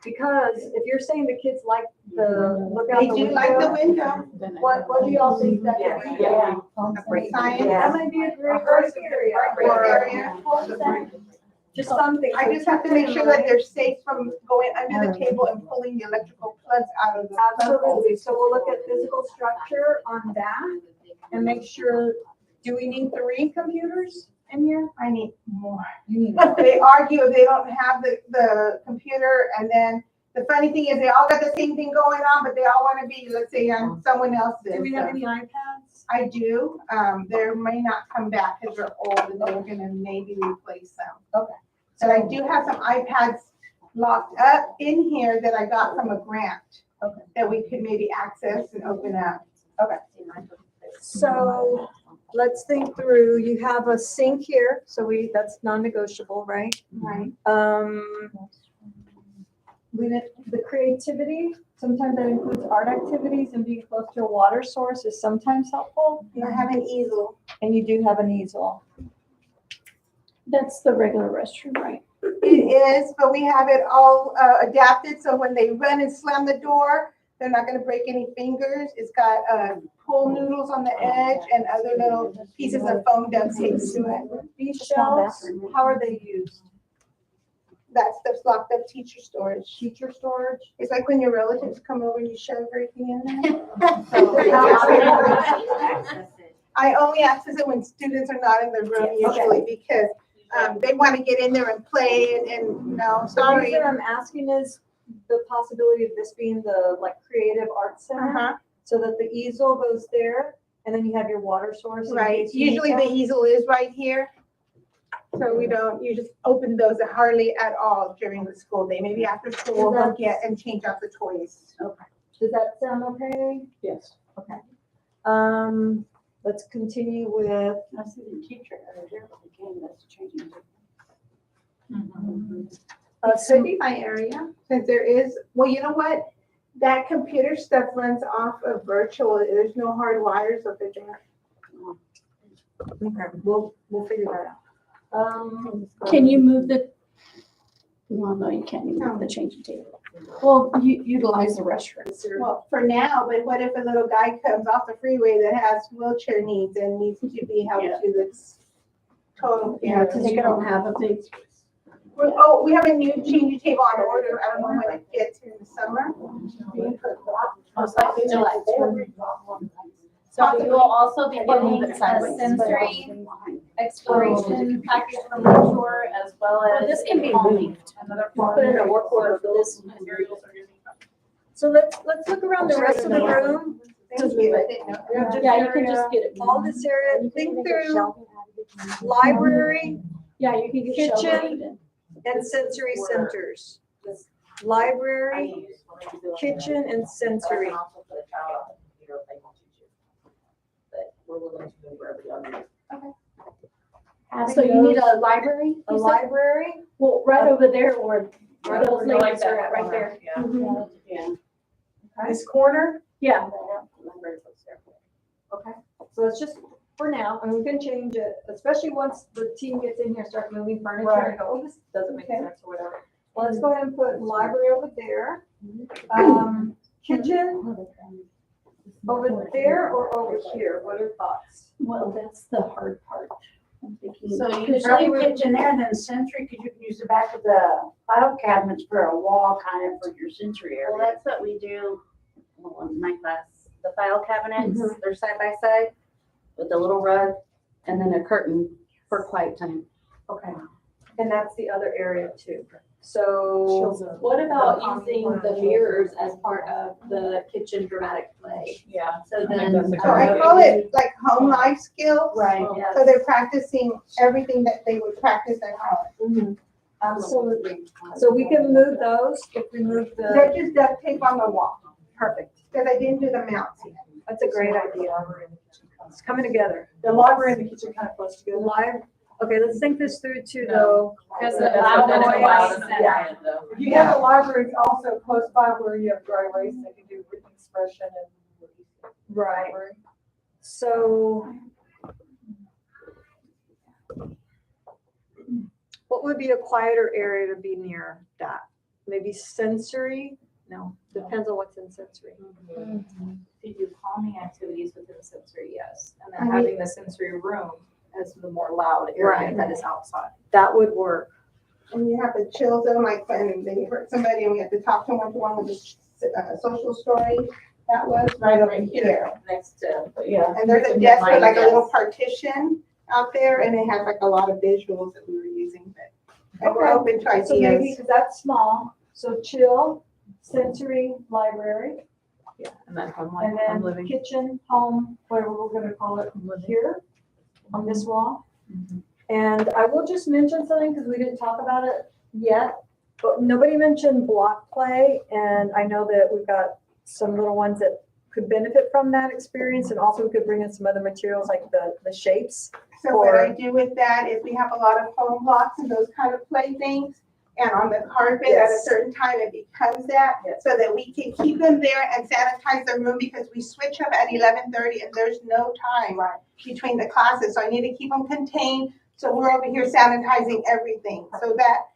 Because if you're saying the kids like the look out They the do like the window, window. what do y'all think that Yeah, would be? yeah. Science. That might be a great work area. Great or area. Just something. I just have to make sure that they're safe from going under the table and pulling the electrical plugs out of the. Absolutely, so we'll look at physical structure on that and make sure, do we need 3 computers in here? I need more. You need They argue if they don't have the computer, and then the funny thing is they all got the same thing going on, but they all want to be, let's say, on someone else's. Do we have any iPads? I do. They may not come back because they're old and they're gonna maybe replace them. Okay. But I do have some iPads locked up in here that I got from a grant. Okay. That we could maybe access and open up. So let's think through, you have a sink here, so that's non-negotiable, right? Right. The creativity, sometimes that includes art activities, and being close to a water source is sometimes helpful, I have an easel. and you do have an easel. That's the regular restroom, right? It is, but we have it all adapted, so when they run and slam the door, they're not gonna break any fingers. It's got pool noodles on the edge and other little pieces of foam duct taped to it. These shelves, how are they used? That stuff's locked up teacher storage. Teacher storage? It's like when your relatives come over and you shove everything in there. I only access it when students are not in the room usually, because they want to get in there and play and no, The sorry. reason I'm asking is the possibility of this being the creative arts center, Uh-huh, so that the easel goes there, and then you have your water source. in right. case you need Usually the that. easel is right here. So we don't, you just open those hardly at all during the school day. Maybe after school, they'll get and change out the toys. Does that sound okay? Yes. Let's continue with, I see the teacher over there, but again, that's changing. It could be my area, since there is, well, you know what? That computer stuff runs off of virtual. There's no hard wires over there. okay, we'll figure that out. Can you move the, well, no, you can't move the changing table. Well, you utilize the restroom. Well, for now, but what if a little guy comes off the freeway that has wheelchair needs and needs to be helped Yeah. to this total? Yeah, because you don't have a big. Oh, we have a new changing table on order. I don't know when it gets in the summer. Most likely July. So we will also be Or move getting it a sideways. sensory exploration package from North Shore as well as. Well, this can be moved. Another part. Put it in a work order for This this. materials are gonna be. So let's look around the rest of the room. Thank you. Yeah, you can just get it. All this area, think through library Yeah, you can get Kitchen. shelving. and sensory centers. Library, kitchen, and sensory. So you need a library? A you said? library, Well, right over there where Right those over ladies that are at, right corner, there. yeah. Mhm. Yeah. This corner, Yeah. okay, so it's just for now, and we can change it, especially once the team gets in here, start moving furniture, and go, oh, this doesn't make sense, or whatever. Well, let's go ahead and put library over there. Kitchen, over there or over here, what are thoughts? Well, that's the hard part. I'm thinking. So usually kitchen there, and then sensory, because you can use the back of the file cabinets for a wall kind of for your sensory Well, area. that's what we do, well, in my class, the file cabinets, Mhm. they're side by side with a little rug and then a curtain for quiet time. Okay, and that's the other area too. So, What about using the mirrors as part of the kitchen dramatic play? Yeah. So think then. that's a So I call it like home life skills. Right, So they're practicing everything that they would practice at home. absolutely. So we can move those if we move the, They're just duct tape on the wall, perfect. because I didn't do the mounts yet. That's a great idea. It's coming together. the library and the kitchen kind of close together. Live, okay, let's think this through too, though. Because the loud noise, noise. yeah. If you have a library also close by where you have dry erase, they can do written expression and. Right. So what would be a quieter area to be near that? Maybe sensory? No, depends on what's in sensory. You do calming activities within sensory, yes, and then having the sensory room as the more loud area Right. that is outside. That would work. And you have a chill zone, like when they hurt somebody and we have to talk to one with a social story. That was right over here. Next to, Yeah. And there's a desk with like a little partition out there, and it has like a lot of visuals that we were using, but and we're open to So maybe, ideas. because that's small, so chill, sensory, library, yeah, and then home and life, home then living. kitchen, home, whatever we're gonna call it, here on this wall. And I will just mention something, because we didn't talk about it yet, but nobody mentioned block play, and I know that we've got some little ones that could benefit from that experience, and also we could bring in some other materials like the shapes. So what I do with that is we have a lot of home blocks and those kind of play things. And on the carpet at a Yes. certain time, it becomes that, Yes. so that we can keep them there and sanitize the room, because we switch them at 11:30 and there's no time Right. between the classes. So I need to keep them contained. So we're over here sanitizing everything. So that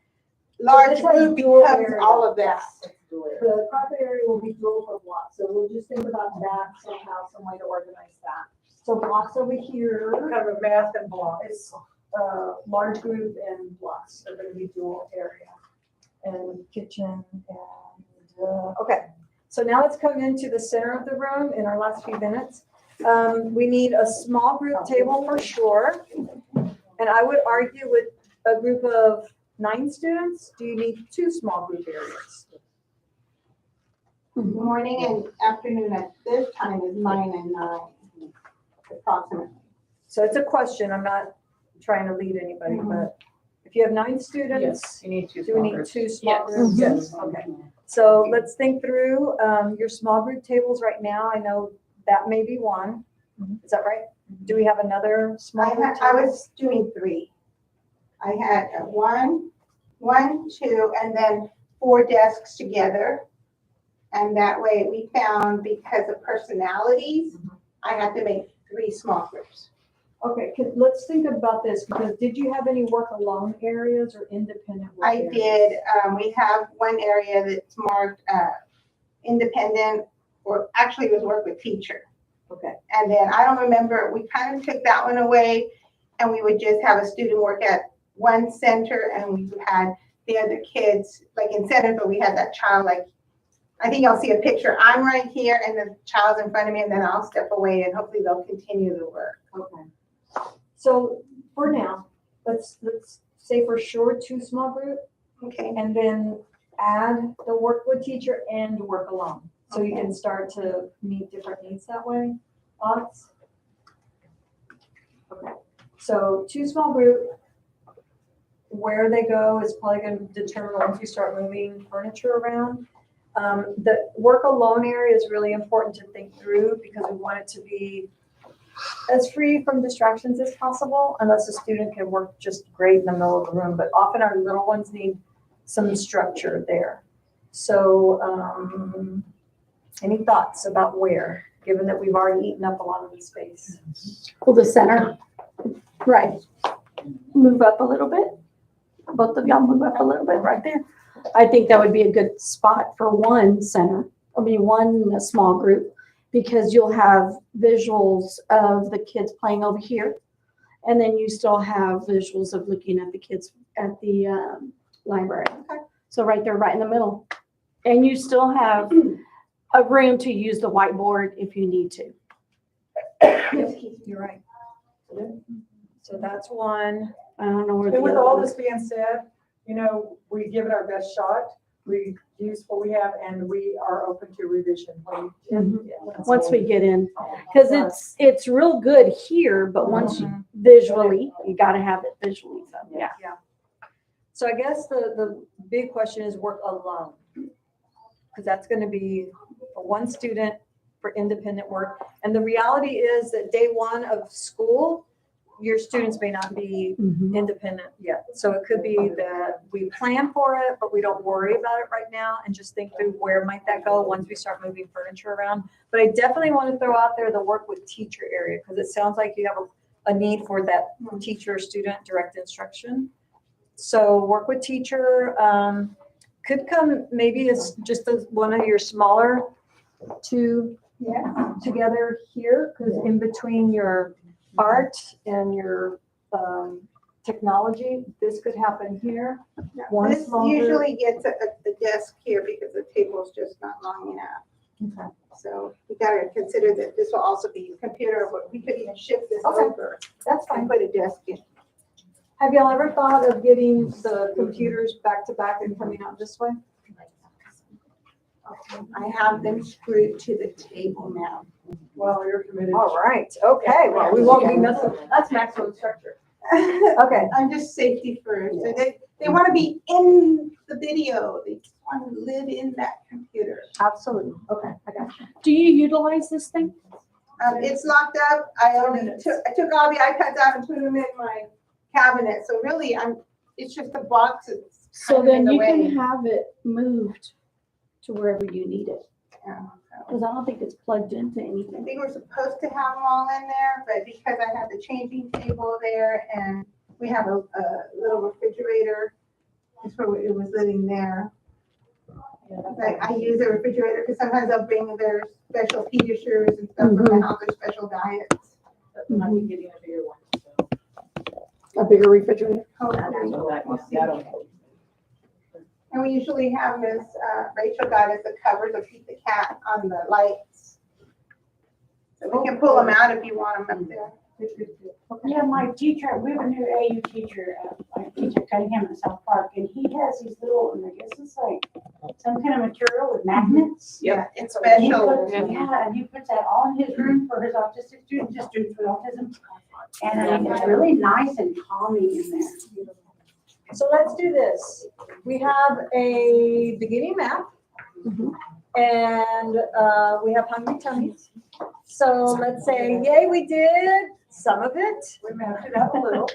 large this has group dual becomes area. all of that. The carpet area will be dual for blocks, so we'll just think about that somehow, some way to organize that. So blocks over here. Kind of a math and block. It's large group and blocks are gonna be dual area. And kitchen and, okay. So now let's come into the center of the room in our last few minutes. We need a small group table for sure. And I would argue with a group of 9 students, do you need 2 small group areas? Morning and afternoon at this time is 9 and 9 approximately. So it's a question, I'm not trying to lead anybody, but if you have 9 students, You need two do we small need groups. 2 small Yes. groups? Yes, okay. So let's think through, your small group tables right now, I know that may be one, is that right? Do we have another small group I table? was doing 3. I had 1, 2, and then 4 desks together. And that way we found, because of personalities, I had to make 3 small groups. Okay, let's think about this, because did you have any work alone areas or independent work I areas? did, we have one area that's marked independent, or actually it was work with teacher. Okay, And then I don't remember, we kind of took that one away, and we would just have a student work at one center, and we had the other kids, like in Centerville, we had that child like I think I'll see a picture. I'm right here and the child's in front of me, and then I'll step away and hopefully they'll continue the work. Okay. So for now, let's say for sure 2 small group, Okay. and then add the work with teacher and work alone. So you can start to meet different needs that way. Thoughts? Okay. So 2 small group, where they go is probably going to determine once we start moving furniture around. The work alone area is really important to think through because we want it to be as free from distractions as possible, unless a student can work just great in the middle of the room. But often our little ones need some structure there. So any thoughts about where, given that we've already eaten up a lot of the space? Well, the center, right. Move up a little bit. Both of y'all move up a little bit right there. I think that would be a good spot for one small group, because you'll have visuals of the kids playing over here. And then you still have visuals of looking at the kids at the library. Okay. So right there, right in the middle. And you still have a room to use the whiteboard if you need to. Yes, you're right. So that's one. I don't know where the And with other all one this is. being said, you know, we give it our best shot. We use what we have and we are open to revision. Once we get in, because it's real good here, but once you visually, you got to have it visually. So, yeah. So I guess the big question is work alone. Because that's going to be for one student for independent work. And the reality is that day 1 of school, your students may not be independent yet. So it could be that we plan for it, but we don't worry about it right now and just think through where might that go once we start moving furniture around. But I definitely want to throw out there the work with teacher area, because it sounds like you have a need for that teacher-student direct instruction. So work with teacher could come maybe as just as one of your smaller 2 together here, because in between your art and your technology, this could happen here. One This small group. usually gets at the desk here because the table's just not long enough. Okay. So we gotta consider that this will also be a computer, but we could even shift this Okay. over That's and fine. put a desk in. Have y'all ever thought of getting the computers back to back and coming out this way? I have them screwed to the table now. Well, you're committed. All right, okay, well, we won't be messing, that's maximum structure. Okay. I'm just safety first. So they want to be in the video. They just want to live in that computer. Absolutely, okay, I got you. Do you utilize this thing? It's locked up. I took all the iPads out and put them in my cabinet. So really, it's just a box. It's So kind of in then the you way. can have it moved to wherever you need it. Yeah. Because I don't think it's plugged into I anything. think we're supposed to have them all in there, but because I have the changing table there and we have a little refrigerator, that's where it was living there. I use a refrigerator because sometimes they'll bring their special Pediasures and stuff from the house, their special diets. Might be getting a bigger one, so. A bigger refrigerator. And we usually have Miss Rachel got us the covers of Pete the Cat on the lights. So we can pull them out if you want them up there. Yeah, my teacher, we have a new AU teacher, I teach at Cunningham in South Park, and he has these little, and I guess it's like some kind of material with magnets. Yeah, it's And he special. puts- Yeah, and he puts that all in his room for his autistic students, just students with autism. And it's really nice and calming in there. So let's do this. We have a beginning map. And we have hungry tummies. So let's say, yay, we did some of it. We mapped it out a little.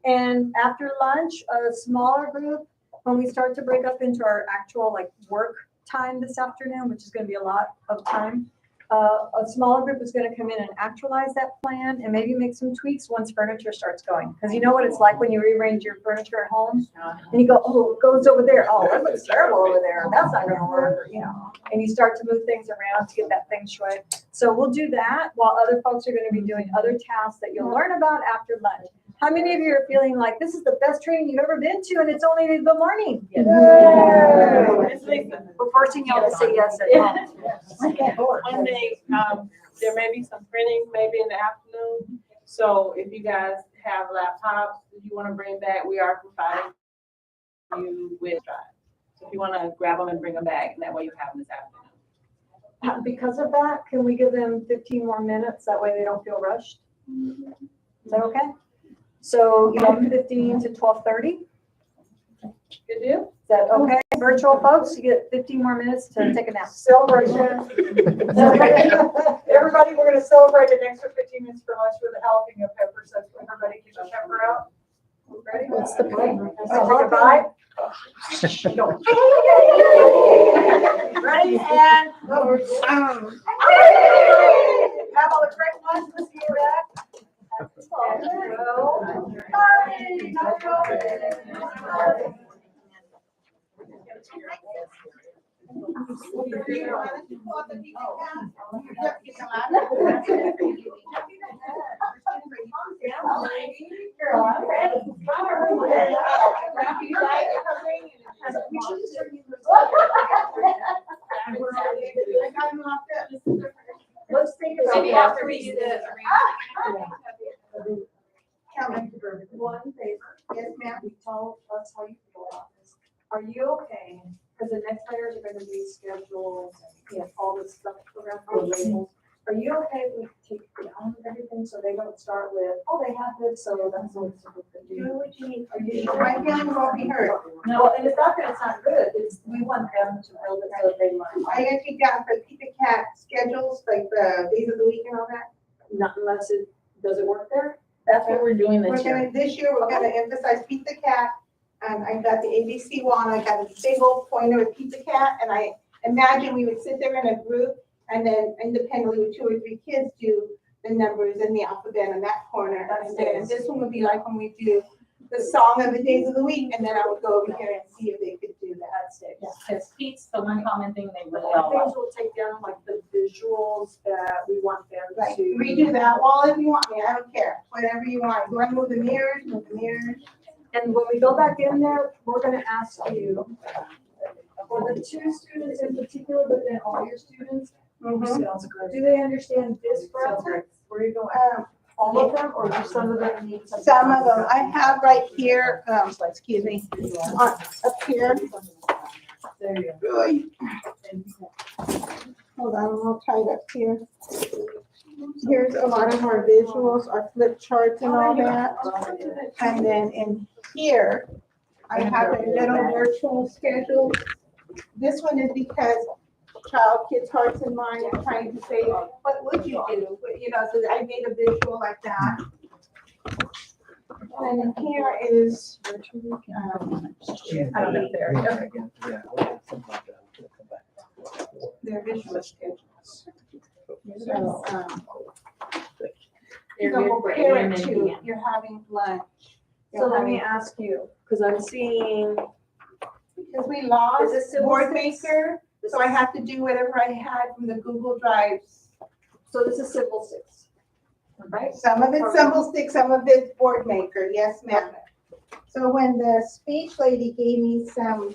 And after lunch, a smaller group, when we start to break up into our actual like work time this afternoon, which is going to be a lot of time, a smaller group is going to come in and actualize that plan and maybe make some tweaks once furniture starts going. Because you know what it's like when you rearrange your furniture at home and you go, oh, it goes over there. Oh, that looks terrible over there. That's not going to work, you know. And you start to move things around to get that feng shui. So we'll do that while other folks are going to be doing other tasks that you'll learn about after lunch. How many of you are feeling like this is the best training you've ever been to and it's only the morning? Yay. We're forcing y'all to say yes at home. One day, there may be some printing maybe in the afternoon. So if you guys have laptops that you want to bring back, we are providing you with drives. So if you want to grab them and bring them back, and that way you have them this afternoon. Because of that, can we give them 15 more minutes? That way they don't feel rushed? Is that okay? So 11:15 to 12:30? Good deal? Is that okay? Virtual folks, you get 15 more minutes to take a nap. Celebration. Everybody, we're gonna celebrate an extra 15 minutes for lunch with a helping of pepper, so everybody get your pepper out. Ready? What's the point? Take a bite. Ready, and. Have all the great ones, let's see you back. Let's think about. Maybe after we do the One favor. Yes, ma'am. Tell us how you feel about this. Are you okay? Because the next players are going to be schedules and all this stuff around for labels. Are you okay if we take down everything so they don't start with, oh, they have this, so that's what it's supposed to do? Do what you need. Are you sure? My feelings won't be hurt. No, and it's not that it's not good. It's, we want them to build it so that they learn. I gotta take down for Pizza Cat schedules, like the days of the week and all that. Not unless it, does it work there? That's what we're doing We're this year. gonna, this year, we're gonna emphasize Pizza Cat. And I got the ABC one, I got a big old pointer with Pizza Cat, and I imagine we would sit there in a group and then independently with 2 or 3 kids do the numbers and the alphabet in that corner. And then this one would be like when we do the song of the days of the week, and then I would go over here and see if they could do that. Because Pete's the one common thing they really I all think love. we'll take down like the visuals that we want them Right, to. redo that wall if you want me, I don't care, whatever you want. You wanna move the mirrors, move the mirrors. And when we go back in there, we're gonna ask you, for the 2 students in particular, but then all your students, do they understand this graphic? Where are you going? All of them, or do some of them need some? Some of them, I have right here, excuse me, up here. There you go. Hold on, I'm all tied up here. Here's a lot of our visuals, our flip charts and all that. And then in here, I have a little virtual schedule. This one is because child, kids, hearts and minds, I'm trying to say, what would you do? But, you know, so I made a visual like that. And then here is, I don't know, their visual schedules. So, so compare it to, you're having lunch. So let me ask you, because I'm seeing, Because we lost Is this civil Board six? Maker, so I have to do whatever I had from the Google Drives. so this is Civil 6, right? Some of it's Symbol Stick, some of it's Board Maker, yes, ma'am. So when the speech lady gave me some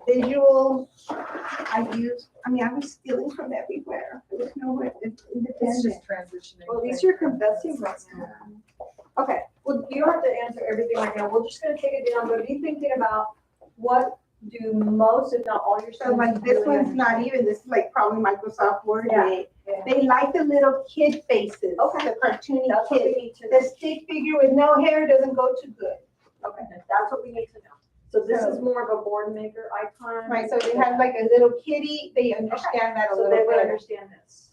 visual, I was stealing from everywhere. There was nowhere It's independent. just transitioning. Well, at least you're confessing right now. Okay, well, you don't have to answer everything right now. We're just gonna take it down, but be thinking about what do most, if not all your So students. like this really one's not even, this is like probably Microsoft Word Yeah. made. Yeah. They like the little kid faces, Okay. the cartoony That's what we kids. need to The know. stick figure with no hair doesn't go too good. Okay, that's what we need to know. So this is more of a board maker icon. Right, so they have like a little kitty, they understand that a So little they would bit. understand this.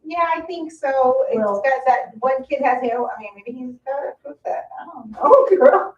Yeah, I think so. It's Well- got that, one kid has hair, I mean, maybe he's got a proof that, I don't know, girl.